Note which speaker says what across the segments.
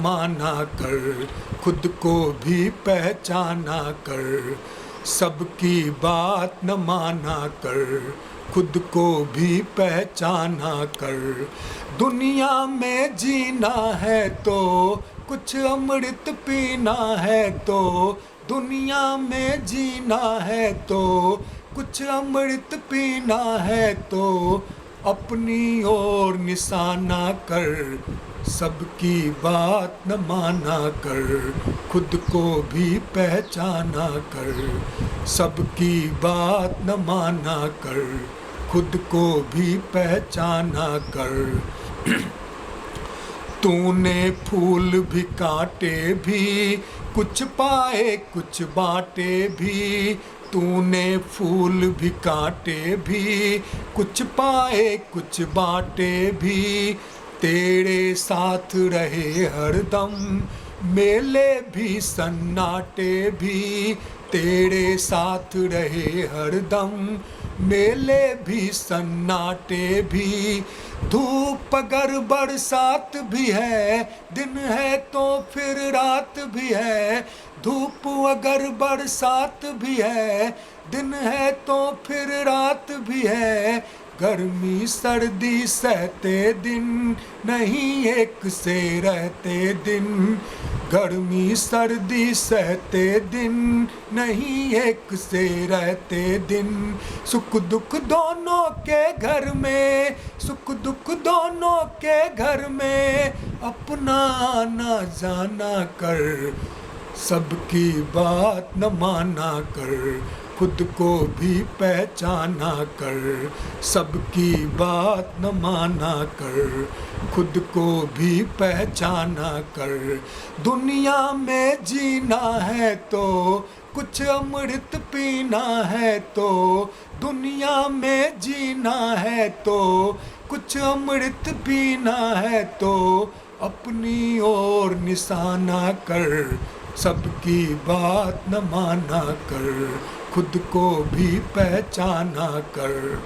Speaker 1: माना कर, खुद को भी पहचाना कर। सबकी बात न माना कर, खुद को भी पहचाना कर। दुनिया में जीना है तो कुछ अमृत पीना है, तो दुनिया में जीना है तो कुछ अमृत पीना है, तो अपनी ओर निशाना कर। सबकी बात न माना कर, खुद को भी पहचाना कर। सबकी बात न माना कर, खुद को भी पहचाना कर। तूने फूल भी काटे भी, कुछ पाए कुछ बाटे भी। तूने फूल भी काटे भी, कुछ पाए कुछ बाटे भी। तेरे साथ रहे हरदम मेले भी सन्नाटे भी। तेरे साथ रहे हरदम मेले भी सन्नाटे भी। धूप अगर बरसात भी है, दिन है तो फिर रात भी है। धूप अगर बरसात भी है, दिन है तो फिर रात भी है। गर्मी सर्दी सहते दिन, नहीं एक से रहते दिन। गर्मी सर्दी सहते दिन, नहीं एक से रहते दिन। सुख दुख दोनों के घर में, सुख दुख दोनों के घर में, अपना आना जाना कर। सबकी बात न माना कर, खुद को भी पहचाना कर। सबकी बात न माना कर, खुद को भी पहचाना कर। दुनिया में जीना है तो कुछ अमृत पीना है, तो दुनिया में जीना है तो कुछ अमृत पीना है, तो अपनी ओर निशाना कर। सबकी बात न माना कर, खुद को भी पहचाना कर।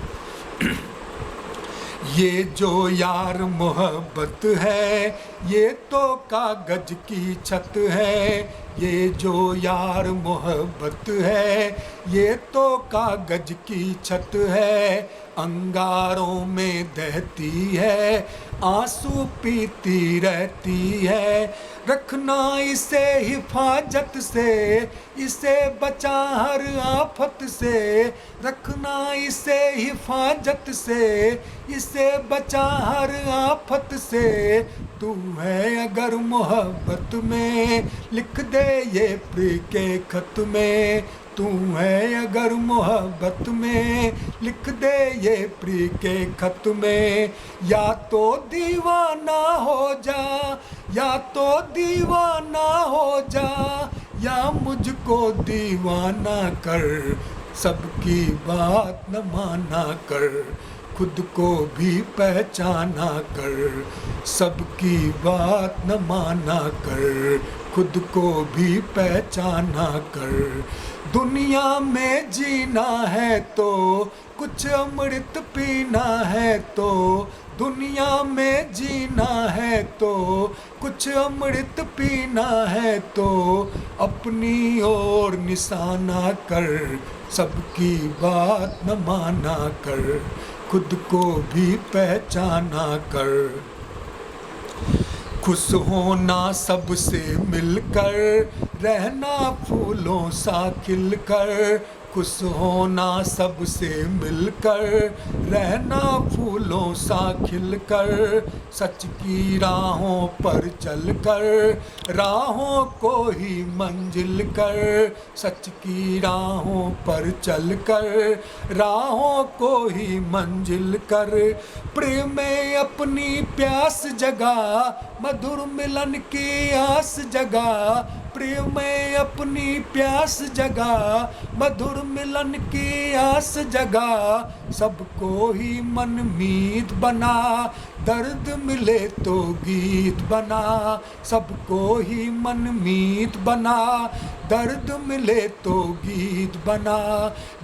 Speaker 1: ये जो यार मोहब्बत है, ये तो कागज की छत है। ये जो यार मोहब्बत है, ये तो कागज की छत है। अंगारों में दहती है, आंसू पीती रहती है। रखना इसे हिफाजत से, इसे बचा हर आफत से। रखना इसे हिफाजत से, इसे बचा हर आफत से। तू है अगर मोहब्बत में, लिख दे ये प्रिय के खत में। तू है अगर मोहब्बत में, लिख दे ये प्रिय के खत में। या तो दीवाना हो जा, या तो दीवाना हो जा, या मुझको दीवाना कर। सबकी बात न माना कर, खुद को भी पहचाना कर। सबकी बात न माना कर, खुद को भी पहचाना कर। दुनिया में जीना है तो कुछ अमृत पीना है, तो दुनिया में जीना है तो कुछ अमृत पीना है, तो अपनी ओर निशाना कर। सबकी बात न माना कर, खुद को भी पहचाना कर। खुश होना सबसे मिलकर, रहना फूलों सा खिलकर। खुश होना सबसे मिलकर, रहना फूलों सा खिलकर। सच की राहों पर चलकर, राहों को ही मंजिल कर। सच की राहों पर चलकर, राहों को ही मंजिल कर। प्रेम में अपनी प्यास जगा, मधुर मिलन की आस जगा। प्रेम में अपनी प्यास जगा, मधुर मिलन की आस जगा। सबको ही मनमीत बना, दर्द मिले तो गीत बना। सबको ही मनमीत बना, दर्द मिले तो गीत बना।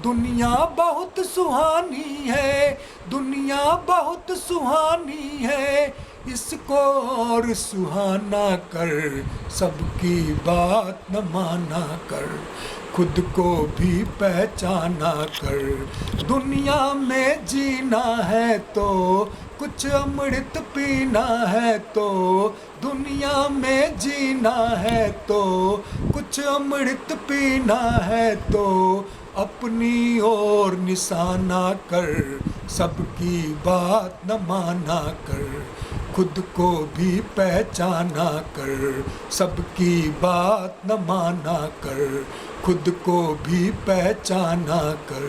Speaker 1: दुनिया बहुत सुहानी है, दुनिया बहुत सुहानी है। इसको और सुहाना कर, सबकी बात न माना कर, खुद को भी पहचाना कर। दुनिया में जीना है तो कुछ अमृत पीना है, तो दुनिया में जीना है तो कुछ अमृत पीना है, तो अपनी ओर निशाना कर, सबकी बात न माना कर, खुद को भी पहचाना कर, सबकी बात न माना कर, खुद को भी पहचाना कर।